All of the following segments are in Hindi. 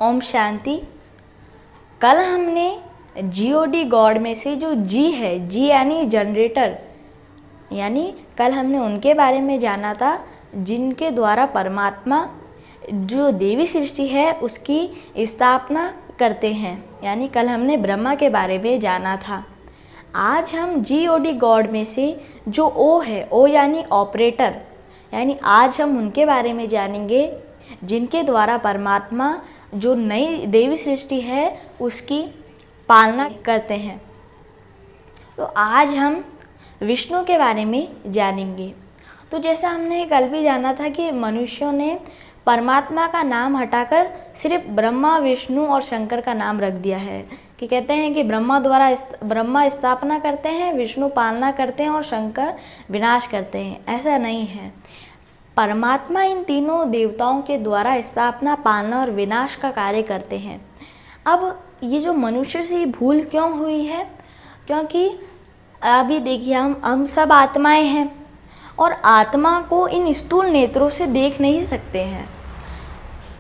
ओम शांति। कल हमने जीओडी गॉड में से जो जी है, जी यानी जनरेटर, यानी कल हमने उनके बारे में जाना था जिनके द्वारा परमात्मा जो देवी सृष्टि है उसकी स्थापना करते हैं। यानी कल हमने ब्रह्मा के बारे में जाना था। आज हम जीओडी गॉड में से जो ओ है, ओ यानी ऑपरेटर, यानी आज हम उनके बारे में जानेंगे जिनके द्वारा परमात्मा जो नई देवी सृष्टि है उसकी पालना करते हैं। तो आज हम विष्णु के बारे में जानेंगे। तो जैसा हमने कल भी जाना था कि मनुष्यों ने परमात्मा का नाम हटाकर सिर्फ ब्रह्मा, विष्णु और शंकर का नाम रख दिया है। कि कहते हैं कि ब्रह्मा स्थापना करते हैं, विष्णु पालना करते हैं और शंकर विनाश करते हैं। ऐसा नहीं है। परमात्मा इन तीनों देवताओं के द्वारा स्थापना, पालना और विनाश का कार्य करते हैं। अब ये जो मनुष्य से भूल क्यों हुई है? क्योंकि अभी देखिए हम सब आत्माएं हैं और आत्मा को इन स्थूल नेत्रों से देख नहीं सकते हैं।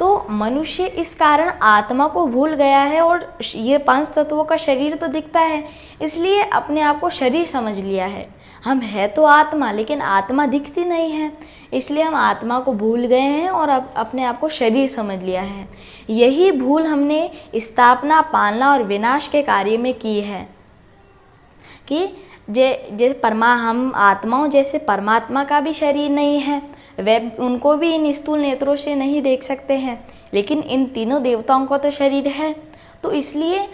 तो मनुष्य इस कारण आत्मा को भूल गया है और ये 5 तत्वों का शरीर तो दिखता है, इसलिए अपने आप को शरीर समझ लिया है। हम है तो आत्मा, लेकिन आत्मा दिखती नहीं है, इसलिए हम आत्मा को भूल गए हैं और अब अपने आप को शरीर समझ लिया है। यही भूल हमने स्थापना, पालना और विनाश के कार्य में की है कि हम आत्माओं जैसे परमात्मा का भी शरीर नहीं है, वे उनको भी इन स्थूल नेत्रों से नहीं देख सकते हैं, लेकिन इन तीनों देवताओं का तो शरीर है। तो इसलिए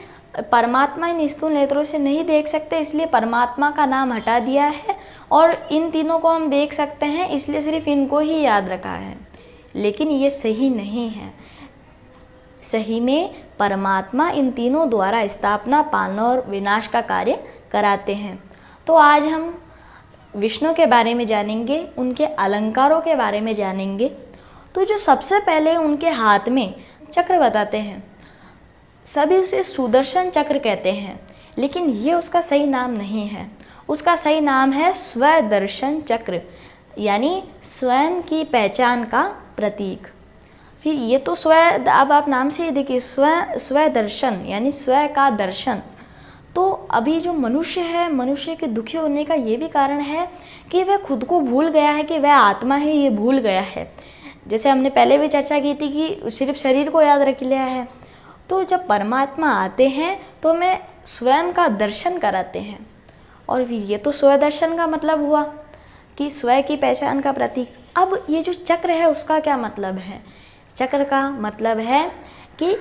परमात्मा इन स्थूल नेत्रों से नहीं देख सकते, इसलिए परमात्मा का नाम हटा दिया है और इन तीनों को हम देख सकते हैं, इसलिए सिर्फ इनको ही याद रखा है। लेकिन ये सही नहीं है। सही में परमात्मा इन तीनों द्वारा स्थापना, पालना और विनाश का कार्य कराते हैं। तो आज हम विष्णु के बारे में जानेंगे, उनके अलंकारों के बारे में जानेंगे। तो जो सबसे पहले उनके हाथ में चक्र बताते हैं, सभी उसे सुदर्शन चक्र कहते हैं, लेकिन ये उसका सही नाम नहीं है। उसका सही नाम है स्वदर्शन चक्र, यानी स्वयं की पहचान का प्रतीक। फिर ये तो अब आप नाम से ही देखिए, स्वदर्शन यानी स्व का दर्शन। तो अभी जो मनुष्य है, मनुष्य के दुखी होने का ये भी कारण है कि वह खुद को भूल गया है कि वह आत्मा है, ये भूल गया है। जैसे हमने पहले भी चर्चा की थी कि सिर्फ शरीर को याद रख लिया है। तो जब परमात्मा आते हैं तो हमें स्वयं का दर्शन कराते हैं, और फिर ये तो स्वदर्शन का मतलब हुआ कि स्व की पहचान का प्रतीक। अब ये जो चक्र है उसका क्या मतलब है? चक्र का मतलब है कि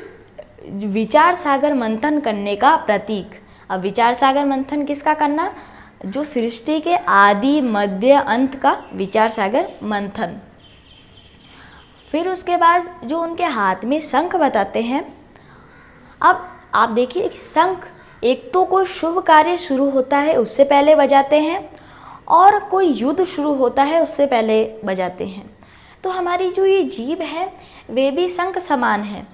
विचार सागर मंथन करने का प्रतीक। अब विचार सागर मंथन किसका करना? जो सृष्टि के आदि, मध्य, अंत का विचार सागर मंथन। फिर उसके बाद जो उनके हाथ में शंख बताते हैं। अब आप देखिए कि शंख एक तो कोई शुभ कार्य शुरू होता है उससे पहले बजाते हैं, और कोई युद्ध शुरू होता है उससे पहले बजाते हैं। तो हमारी जो ये जीभ है वे भी शंख समान है।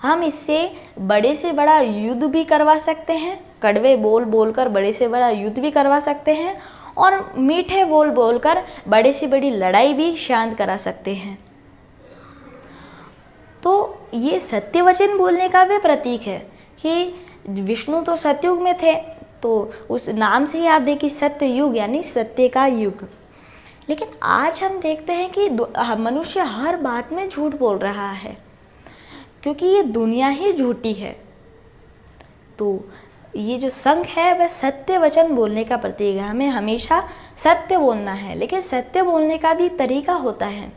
हम इससे बड़े से बड़ा युद्ध भी करवा सकते हैं, कड़वे बोल बोलकर बड़े से बड़ा युद्ध भी करवा सकते हैं, और मीठे बोल बोलकर बड़े से बड़ी लड़ाई भी शांत करा सकते हैं। तो ये सत्य वचन बोलने का भी प्रतीक है कि विष्णु तो सतयुग में थे, तो उस नाम से ही आप देखिए सत्य युग यानी सत्य का युग। लेकिन आज हम देखते हैं कि मनुष्य हर बात में झूठ बोल रहा है, क्योंकि ये दुनिया ही झूठी है। तो ये जो शंख है वह सत्य वचन बोलने का प्रतीक है। हमें हमेशा सत्य बोलना है, लेकिन सत्य बोलने का भी तरीका होता है।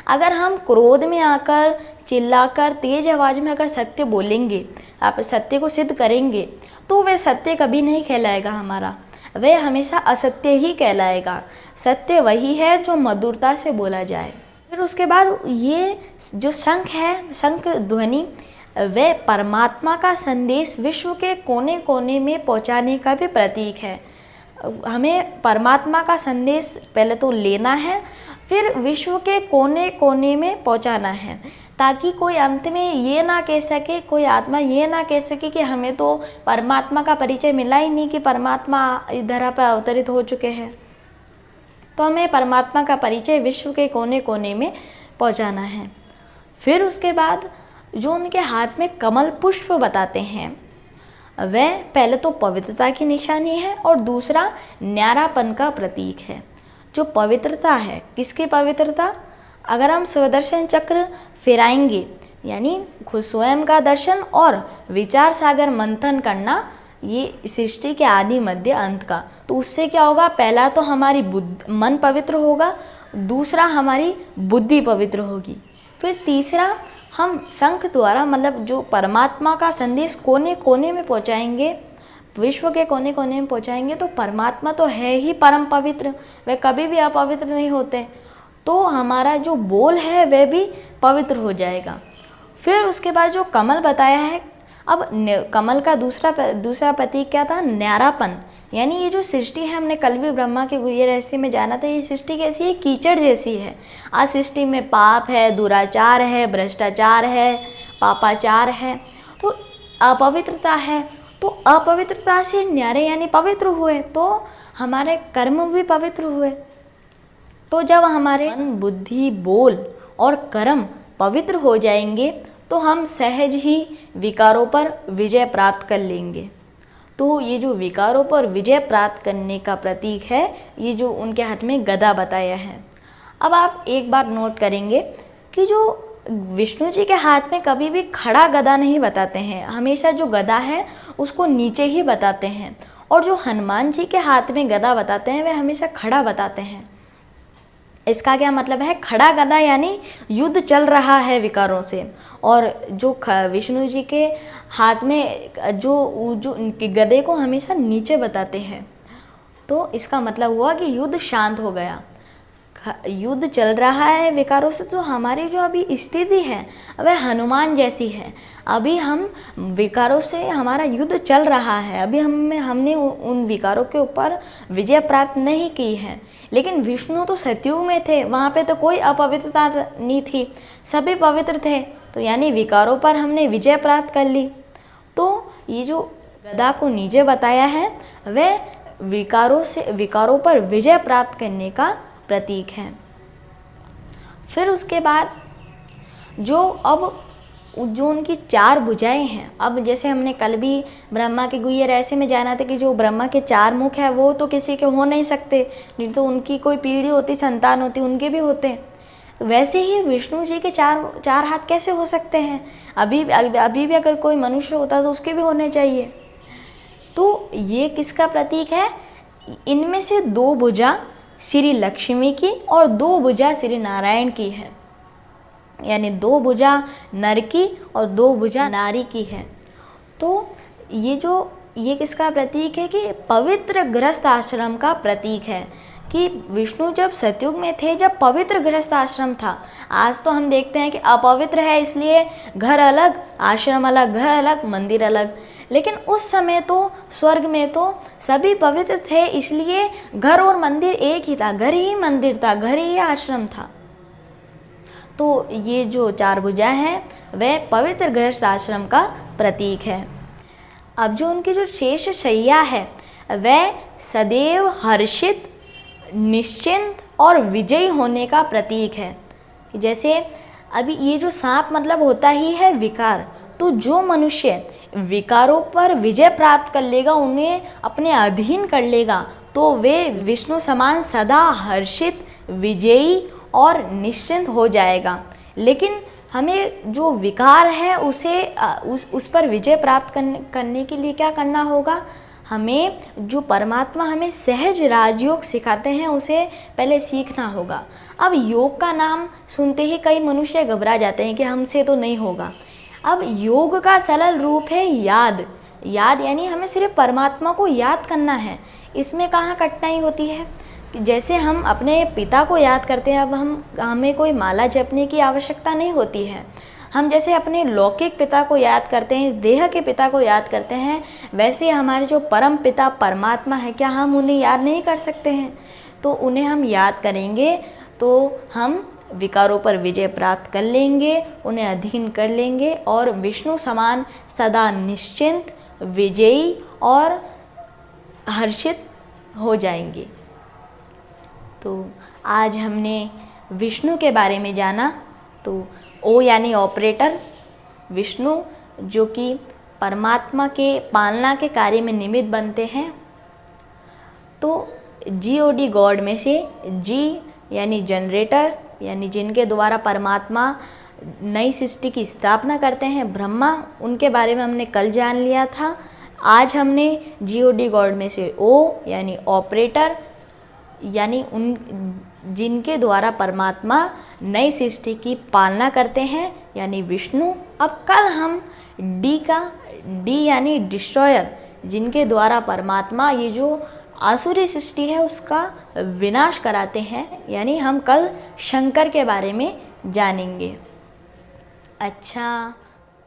अगर हम क्रोध में आकर, चिल्लाकर, तेज आवाज़ में अगर सत्य बोलेंगे, आप सत्य को सिद्ध करेंगे, तो वह सत्य कभी नहीं कहलाएगा हमारा, वह हमेशा असत्य ही कहलाएगा। सत्य वही है जो मधुरता से बोला जाए। फिर उसके बाद ये जो शंख है, शंख ध्वनि, वह परमात्मा का संदेश विश्व के कोने कोने में पहुंचाने का भी प्रतीक है। हमें परमात्मा का संदेश पहले तो लेना है, फिर विश्व के कोने कोने में पहुंचाना है, ताकि कोई अंत में ये ना कह सके, कोई आत्मा ये ना कह सके कि हमें तो परमात्मा का परिचय मिला ही नहीं, कि परमात्मा इस धरा पर अवतरित हो चुके हैं। तो हमें परमात्मा का परिचय विश्व के कोने कोने में पहुंचाना है। फिर उसके बाद जो उनके हाथ में कमल पुष्प बताते हैं वह पहले तो पवित्रता की निशानी है और दूसरा न्यारापन का प्रतीक है। जो पवित्रता है, किसकी पवित्रता? अगर हम स्वदर्शन चक्र फिराएंगे यानी खुद स्वयं का दर्शन और विचार सागर मंथन करना, ये सृष्टि के आदि मध्य अंत का, तो उससे क्या होगा? पहला तो हमारी मन पवित्र होगा, दूसरा हमारी बुद्धि पवित्र होगी, फिर तीसरा हम शंख द्वारा मतलब जो परमात्मा का संदेश कोने कोने में पहुंचाएंगे, विश्व के कोने कोने में पहुंचाएंगे, तो परमात्मा तो है ही परम पवित्र, वे कभी भी अपवित्र नहीं होते, तो हमारा जो बोल है वह भी पवित्र हो जाएगा। फिर उसके बाद जो कमल बताया है, अब कमल का दूसरा प्रतीक क्या था? न्यारापन। यानी ये जो सृष्टि है, हमने कल भी ब्रह्मा के गुह्य रहस्य में जाना था, ये सृष्टि कैसी है? कीचड़ जैसी है। आज सृष्टि में पाप है, दुराचार है, भ्रष्टाचार है, पापाचार है, तो अपवित्रता है। तो अपवित्रता से न्यारे यानी पवित्र हुए, तो हमारे कर्म भी पवित्र हुए। तो जब हमारे मन, बुद्धि, बोल और कर्म पवित्र हो जाएंगे तो हम सहज ही विकारों पर विजय प्राप्त कर लेंगे। तो ये जो विकारों पर विजय प्राप्त करने का प्रतीक है, ये जो उनके हाथ में गदा बताया है। अब आप एक बार नोट करेंगे कि जो विष्णु जी के हाथ में कभी भी खड़ा गदा नहीं बताते हैं, हमेशा जो गदा है उसको नीचे ही बताते हैं, और जो हनुमान जी के हाथ में गदा बताते हैं वे हमेशा खड़ा बताते हैं। इसका क्या मतलब है? खड़ा गदा यानी युद्ध चल रहा है विकारों से, और जो विष्णु जी के हाथ में जो गदे को हमेशा नीचे बताते हैं, तो इसका मतलब हुआ कि युद्ध शांत हो गया। युद्ध चल रहा है विकारों से, तो हमारी जो अभी स्थिति है वह हनुमान जैसी है। अभी हम विकारों से, हमारा युद्ध चल रहा है, अभी हमने उन विकारों के ऊपर विजय प्राप्त नहीं की है। लेकिन विष्णु तो सतयुग में थे, वहाँ पे तो कोई अपवित्रता नहीं थी, सभी पवित्र थे, तो यानी विकारों पर हमने विजय प्राप्त कर ली। तो ये जो गदा को नीचे बताया है वह विकारों पर विजय प्राप्त करने का प्रतीक है। फिर उसके बाद जो उनकी 4 भुजाएं हैं, अब जैसे हमने कल भी ब्रह्मा के गुह्य रहस्य में जाना था कि जो ब्रह्मा के 4 मुख है वो तो किसी के हो नहीं सकते, नहीं तो उनकी कोई पीढ़ी होती, संतान होती, उनके भी होते। तो वैसे ही विष्णु जी के 4 हाथ कैसे हो सकते हैं? अभी भी अगर कोई मनुष्य होता तो उसके भी होने चाहिए। तो ये किसका प्रतीक है? इनमें से 2 भुजा श्री लक्ष्मी की और 2 भुजा श्री नारायण की है, यानी 2 भुजा नर की और 2 भुजा नारी की है। तो ये किसका प्रतीक है? कि पवित्र गृहस्थ आश्रम का प्रतीक है, कि विष्णु जब सतयुग में थे, जब पवित्र गृहस्थ आश्रम था। आज तो हम देखते हैं कि अपवित्र है, इसलिए घर अलग, आश्रम अलग, घर अलग, मंदिर अलग। लेकिन उस समय तो स्वर्ग में तो सभी पवित्र थे, इसलिए घर और मंदिर एक ही था, घर ही मंदिर था, घर ही आश्रम था। तो ये जो 4 भुजाएं हैं वह पवित्र गृहस्थ आश्रम का प्रतीक है। अब जो उनकी जो शेष शैया है वह सदैव हर्षित, निश्चिंत और विजयी होने का प्रतीक है। जैसे अभी ये जो सांप मतलब होता ही है विकार, तो जो मनुष्य विकारों पर विजय प्राप्त कर लेगा, उन्हें अपने अधीन कर लेगा, तो वे विष्णु समान सदा हर्षित, विजयी और निश्चिंत हो जाएगा। लेकिन हमें जो विकार है उस पर विजय प्राप्त करने के लिए क्या करना होगा? हमें जो परमात्मा हमें सहज राजयोग सिखाते हैं उसे पहले सीखना होगा। अब योग का नाम सुनते ही कई मनुष्य घबरा जाते हैं कि हमसे तो नहीं होगा। अब योग का सरल रूप है याद यानी हमें सिर्फ परमात्मा को याद करना है। इसमें कहाँ कठिनाई होती है? जैसे हम अपने पिता को याद करते हैं, अब हमें कोई माला जपने की आवश्यकता नहीं होती है। हम जैसे अपने लौकिक पिता को याद करते हैं, देह के पिता को याद करते हैं, वैसे हमारे जो परम पिता परमात्मा है, क्या हम उन्हें याद नहीं कर सकते हैं? तो उन्हें हम याद करेंगे तो हम विकारों पर विजय प्राप्त कर लेंगे, उन्हें अधीन कर लेंगे और विष्णु समान सदा निश्चिंत, विजयी और हर्षित हो जाएंगे। तो आज हमने विष्णु के बारे में जाना। तो ओ यानी ऑपरेटर, विष्णु जो कि परमात्मा के पालना के कार्य में निमित्त बनते हैं। तो जीओडी गॉड में से जी यानी जनरेटर, यानी जिनके द्वारा परमात्मा नई सृष्टि की स्थापना करते हैं, ब्रह्मा, उनके बारे में हमने कल जान लिया था। आज हमने जीओडी गॉड में से ओ यानी ऑपरेटर, यानी उन जिनके द्वारा परमात्मा नई सृष्टि की पालना करते हैं, यानी विष्णु। अब कल हम डी यानी डिस्ट्रॉयर, जिनके द्वारा परमात्मा ये जो आसुरी सृष्टि है उसका विनाश कराते हैं, यानी हम कल शंकर के बारे में जानेंगे। अच्छा,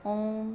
ओम।